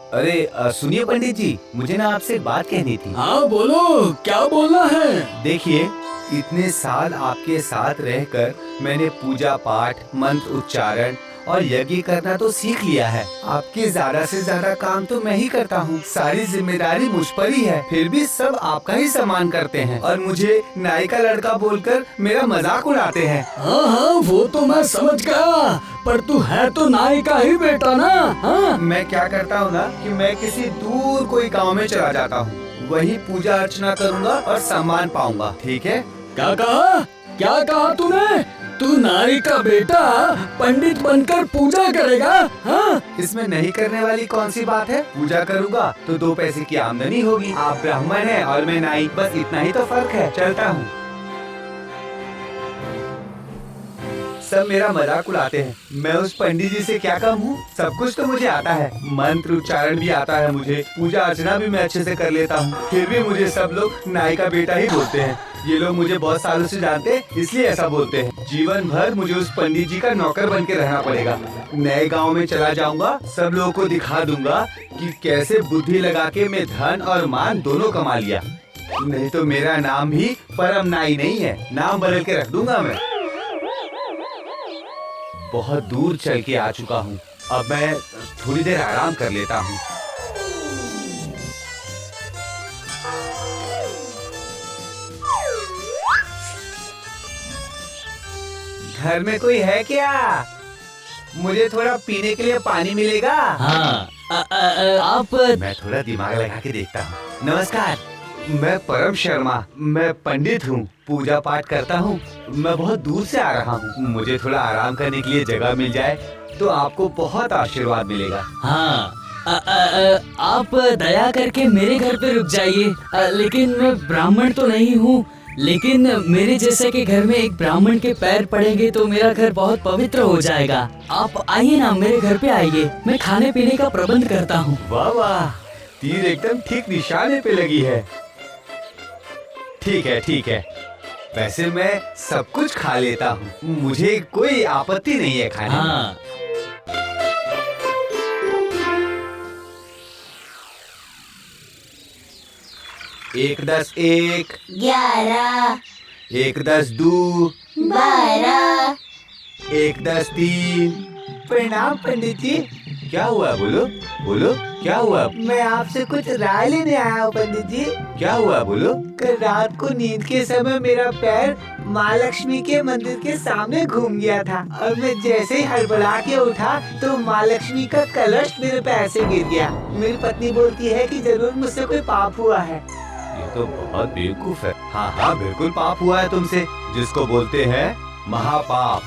अरे सुनिए पंडित जी, मुझे ना आपसे एक बात कहनी थी। हाँ बोलो, क्या बोलना है? देखिए, इतने साल आपके साथ रहकर मैंने पूजा पाठ, मंत्र उच्चारण और यज्ञ करना तो सीख लिया है। आपके ज्यादा से ज्यादा काम तो मैं ही करता हूँ, सारी जिम्मेदारी मुझ पर ही है। फिर भी सब आपका ही सम्मान करते हैं और मुझे नाई का लड़का बोलकर मेरा मजाक उड़ाते हैं। हाँ हाँ, वो तो मैं समझ गया, पर तू है तो नाई का ही बेटा ना। हाँ मैं क्या करता हूँ ना कि मैं किसी दूर कोई गांव में चला जाता हूँ, वही पूजा अर्चना करूँगा और सम्मान पाऊंगा। ठीक है? क्या कहा? क्या कहा तूने? तू नाई का बेटा पंडित बनकर पूजा करेगा? हाँ, इसमें नहीं करने वाली कौन सी बात है? पूजा करूँगा तो 2 पैसे की आमदनी होगी। आप ब्राह्मण हैं और मैं नाई, बस इतना ही तो फर्क है। चलता हूँ। सब मेरा मजाक उड़ाते हैं। मैं उस पंडित जी से क्या कम हूँ? सब कुछ तो मुझे आता है, मंत्र उच्चारण भी आता है मुझे, पूजा अर्चना भी मैं अच्छे से कर लेता हूँ। फिर भी मुझे सब लोग नाई का बेटा ही बोलते हैं। ये लोग मुझे बहुत सालों से जानते हैं, इसलिए ऐसा बोलते हैं। जीवन भर मुझे उस पंडित जी का नौकर बन के रहना पड़ेगा। नए गाँव में चला जाऊंगा, सब लोगों को दिखा दूंगा कि कैसे बुद्धि लगा के मैं धन और मान दोनों कमा लिया। नहीं तो मेरा नाम भी परम नाई नहीं है, नाम बदल के रख दूंगा मैं। बहुत दूर चल के आ चुका हूँ, अब मैं थोड़ी देर आराम कर लेता हूँ। घर में कोई है क्या? मुझे थोड़ा पीने के लिए पानी मिलेगा? हाँ, आप मैं थोड़ा दिमाग लगा के देखता हूँ। नमस्कार, मैं परम शर्मा, मैं पंडित हूँ, पूजा पाठ करता हूँ। मैं बहुत दूर से आ रहा हूँ, मुझे थोड़ा आराम करने के लिए जगह मिल जाए तो आपको बहुत आशीर्वाद मिलेगा। हाँ, आप दया करके मेरे घर पे रुक जाइए। लेकिन मैं ब्राह्मण तो नहीं हूँ, लेकिन मेरे जैसे के घर में एक ब्राह्मण के पैर पड़ेंगे तो मेरा घर बहुत पवित्र हो जाएगा। आप आइए ना, मेरे घर पे आइए, मैं खाने पीने का प्रबंध करता हूँ। वाह वाह, तीर एकदम ठीक निशाने पे लगी है। ठीक है, ठीक है, वैसे मैं सब कुछ खा लेता हूँ, मुझे कोई आपत्ति नहीं है खाने में। हाँ, 1 10 1 11 1 10 2 12 1 10 3। प्रणाम पंडित जी। क्या हुआ? बोलो बोलो, क्या हुआ? मैं आपसे कुछ राय लेने आया हूँ पंडित जी। क्या हुआ? बोलो। कल रात को नींद के समय मेरा पैर माँ लक्ष्मी के मंदिर के सामने घूम गया था और मैं जैसे ही हड़बड़ा के उठा तो माँ लक्ष्मी का कलश मेरे पैर से गिर गया। मेरी पत्नी बोलती है कि जरूर मुझसे कोई पाप हुआ है। ये तो बहुत बेवकूफ है। हाँ हाँ, बिल्कुल पाप हुआ है तुमसे, जिसको बोलते हैं महापाप,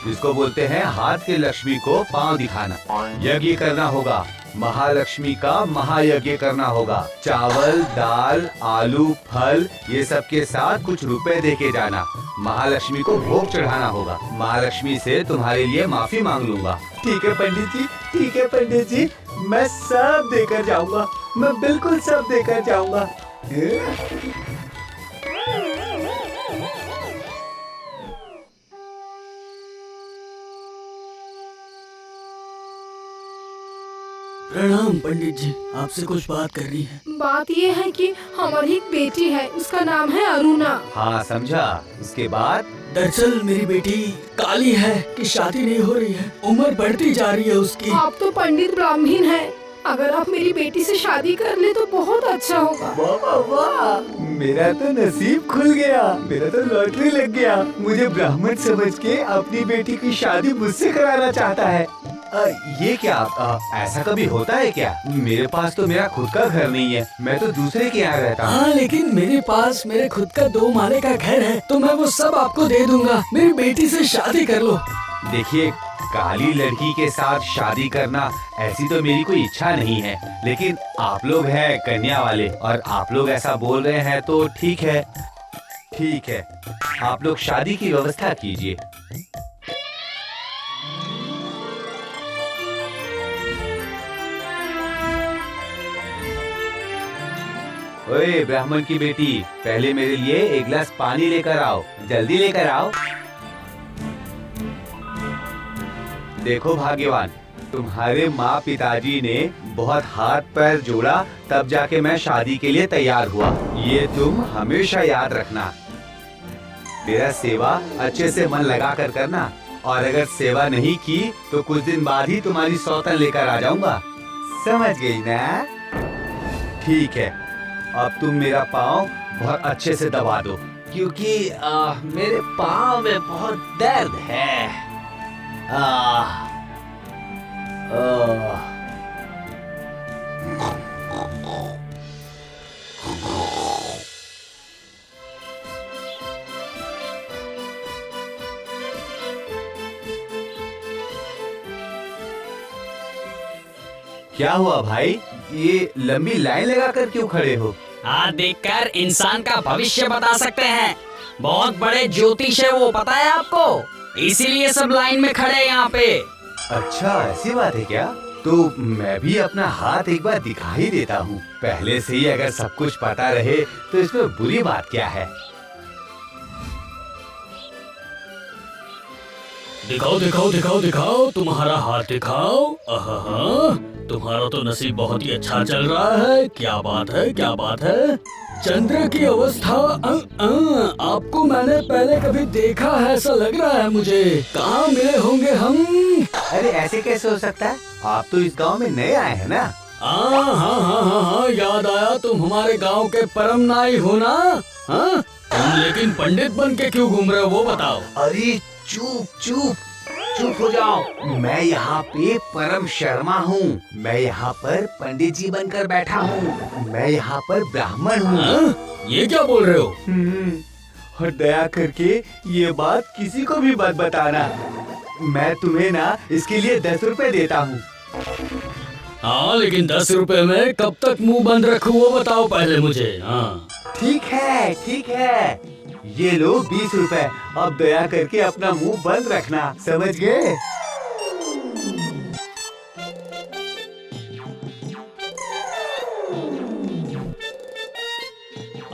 जिसको बोलते हैं हाथ के लक्ष्मी को पांव दिखाना। यज्ञ करना होगा, महालक्ष्मी का महायज्ञ करना होगा। चावल, दाल, आलू, फल, ये सब के साथ कुछ रुपए दे के जाना। महालक्ष्मी को भोग चढ़ाना होगा। महालक्ष्मी से तुम्हारे लिए माफी मांग लूंगा। ठीक है पंडित जी, ठीक है पंडित जी, मैं सब देकर जाऊंगा, मैं बिल्कुल सब देकर जाऊंगा। प्रणाम पंडित जी, आपसे कुछ बात करनी है। बात ये है कि हमारी एक बेटी है, उसका नाम है अरुणा। हाँ समझा। उसके बाद? दरअसल मेरी बेटी काली है कि शादी नहीं हो रही है, उम्र बढ़ती जा रही है उसकी। आप तो पंडित ब्राह्मण हैं, अगर आप मेरी बेटी से शादी कर ले तो बहुत अच्छा होगा। वाह वाह वाह, मेरा तो नसीब खुल गया, मेरा तो लॉटरी लग गया। मुझे ब्राह्मण समझ के अपनी बेटी की शादी मुझसे कराना चाहता है। ये क्या? ऐसा कभी होता है क्या? मेरे पास तो मेरा खुद का घर नहीं है, मैं तो दूसरे के यहाँ रहता हूँ। हाँ, लेकिन मेरे पास मेरे खुद का 2 माले का घर है, तो मैं वो सब आपको दे दूंगा। मेरी बेटी से शादी कर लो। देखिए, काली लड़की के साथ शादी करना ऐसी तो मेरी कोई इच्छा नहीं है, लेकिन आप लोग हैं कन्या वाले और आप लोग ऐसा बोल रहे हैं तो ठीक है। ठीक है, आप लोग शादी की व्यवस्था कीजिए। ओए ब्राह्मण की बेटी, पहले मेरे लिए 1 गिलास पानी लेकर आओ, जल्दी लेकर आओ। देखो भाग्यवान, तुम्हारे माँ पिताजी ने बहुत हाथ पैर जोड़ा, तब जाके मैं शादी के लिए तैयार हुआ। ये तुम हमेशा याद रखना। मेरा सेवा अच्छे से मन लगा कर करना, और अगर सेवा नहीं की तो कुछ दिन बाद ही तुम्हारी सौतन लेकर आ जाऊंगा। समझ गई ना? ठीक है, अब तुम मेरा पाँव बहुत अच्छे से दबा दो, क्योंकि मेरे पाँव में बहुत दर्द है। क्या हुआ भाई? ये लंबी लाइन लगा कर क्यों खड़े हो? हाथ देखकर इंसान का भविष्य बता सकते हैं। बहुत बड़े ज्योतिष है वो, पता है आपको? इसीलिए सब लाइन में खड़े हैं यहाँ पे। अच्छा, ऐसी बात है क्या? तो मैं भी अपना हाथ एक बार दिखा ही देता हूँ। पहले से ही अगर सब कुछ पता रहे तो इसमें बुरी बात क्या है? दिखाओ दिखाओ दिखाओ दिखाओ, तुम्हारा हाथ दिखाओ। आहा, तुम्हारा तो नसीब बहुत ही अच्छा चल रहा है। क्या बात है, क्या बात है। चंद्र की अवस्था आपको मैंने पहले कभी देखा है ऐसा लग रहा है मुझे। कहाँ मिले होंगे हम? अरे ऐसे कैसे हो सकता है? आप तो इस गांव में नए आए हैं ना? हाँ हाँ हाँ हाँ हाँ, याद आया, तुम हमारे गांव के परम नाई हो ना? हाँ, तुम लेकिन पंडित बन के क्यों घूम रहे हो वो बताओ। अरे चुप चुप चुप हो जाओ। मैं यहाँ पे परम शर्मा हूँ। मैं यहाँ पर पंडित जी बनकर बैठा हूँ। मैं यहाँ पर ब्राह्मण हूँ। हाँ? ये क्या बोल रहे हो? और दया करके ये बात किसी को भी मत बताना। मैं तुम्हें ना इसके लिए 10 रुपए देता हूँ। हाँ, लेकिन 10 रुपए में कब तक मुंह बंद रखूं वो बताओ पहले मुझे। हाँ ठीक है, ठीक है। ये लो 20 रुपए। अब दया करके अपना मुंह बंद रखना, समझ गए?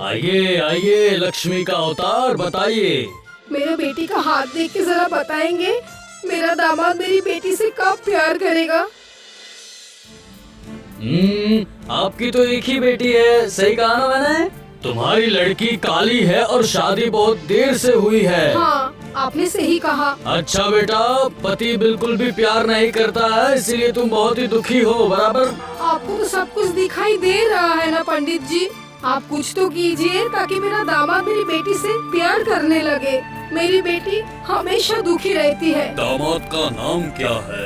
आइए आइए, लक्ष्मी का अवतार बताइए। मेरे बेटी का हाथ देख के जरा बताएंगे, मेरा दामाद मेरी बेटी से कब प्यार करेगा? आपकी तो एक ही बेटी है, सही कहा ना मैंने? तुम्हारी लड़की काली है और शादी बहुत देर से हुई है। हाँ, आपने सही कहा। अच्छा बेटा, पति बिल्कुल भी प्यार नहीं करता है, इसीलिए तुम बहुत ही दुखी हो, बराबर? आपको तो सब कुछ दिखाई दे रहा है ना पंडित जी। आप कुछ तो कीजिए ताकि मेरा दामाद मेरी बेटी से प्यार करने लगे। मेरी बेटी हमेशा दुखी रहती है। दामाद का नाम क्या है?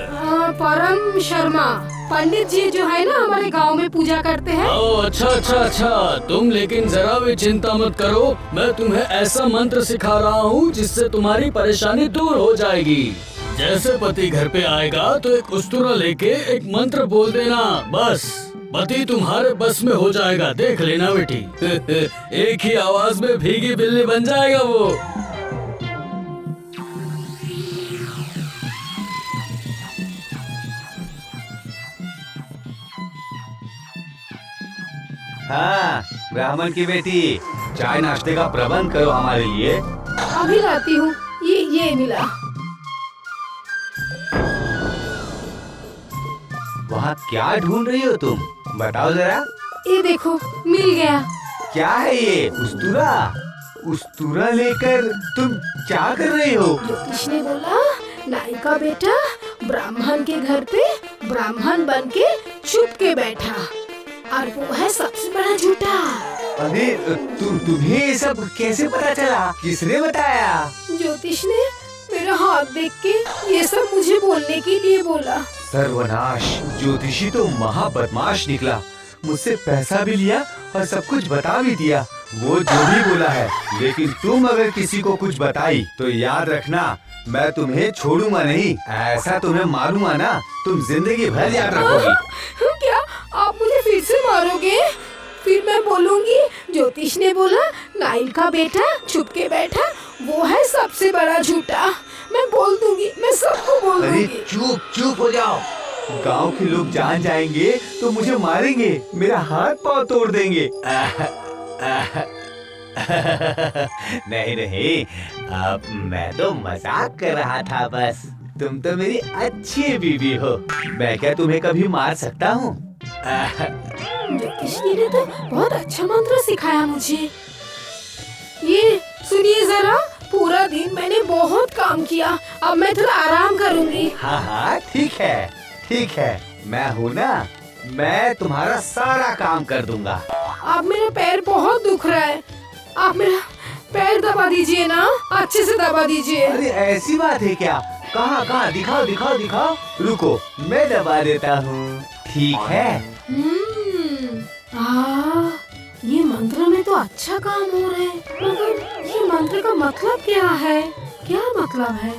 परम शर्मा। पंडित जी जो है ना हमारे गांव में पूजा करते हैं। ओह, अच्छा अच्छा अच्छा। तुम लेकिन जरा भी चिंता मत करो, मैं तुम्हें ऐसा मंत्र सिखा रहा हूँ जिससे तुम्हारी परेशानी दूर हो जाएगी। जैसे पति घर पे आएगा तो एक उस्तुरा लेके एक मंत्र बोल देना, बस पति तुम्हारे बस में हो जाएगा। देख लेना बेटी। एक ही आवाज में भीगी बिल्ली बन जाएगा वो। हाँ, ब्राह्मण की बेटी, चाय नाश्ते का प्रबंध करो हमारे लिए। अभी लाती हूँ। ये मिला। वहाँ क्या ढूंढ रही हो तुम? बताओ जरा। ये देखो, मिल गया। क्या है ये? उस्तुरा? उस्तुरा लेकर तुम क्या कर रही हो? ज्योतिष ने बोला नाई का बेटा ब्राह्मण के घर पे ब्राह्मण बन के चुप के बैठा, और वो है सबसे बड़ा झूठा। अरे तुम्हें ये सब कैसे पता चला? किसने बताया? ज्योतिष ने मेरा हाथ देख के ये सब मुझे बोलने के लिए बोला। सर्वनाश, ज्योतिषी तो महा बदमाश निकला। मुझसे पैसा भी लिया और सब कुछ बता भी दिया। वो जो भी बोला है, लेकिन तुम अगर किसी को कुछ बताई तो याद रखना, मैं तुम्हें छोड़ूंगा नहीं। ऐसा तुम्हें मारूंगा ना, तुम जिंदगी भर याद रखोगी। क्या आप मुझे फिर से मारोगे? फिर मैं बोलूंगी ज्योतिष ने बोला नाइल का बेटा छुप के बैठा, वो है सबसे बड़ा झूठा। मैं बोल दूंगी, मैं सबको बोल अरे दूंगी। चुप चुप हो जाओ। गांव के लोग जान जाएंगे तो मुझे मारेंगे, मेरा हाथ पांव तोड़ देंगे। नहीं नहीं, अब मैं तो मजाक कर रहा था बस। तुम तो मेरी अच्छी बीवी हो। मैं क्या तुम्हें कभी मार सकता हूँ? ज्योतिषी ने तो बहुत अच्छा मंत्र सिखाया मुझे। ये सुनिए जरा, पूरा दिन मैंने बहुत काम किया, अब मैं थोड़ा आराम करूंगी। हाँ हाँ ठीक है, मैं हूँ ना, मैं तुम्हारा सारा काम कर दूंगा। अब मेरा पैर बहुत दुख रहा है, आप मेरा पैर दबा दीजिए ना, अच्छे से दबा दीजिए। अरे ऐसी बात है क्या? कहाँ दिखाओ। रुको, मैं दबा देता हूँ। ठीक है। ये मंत्र में तो अच्छा काम हो रहा है, मगर ये मंत्र का मतलब क्या है? क्या मतलब है?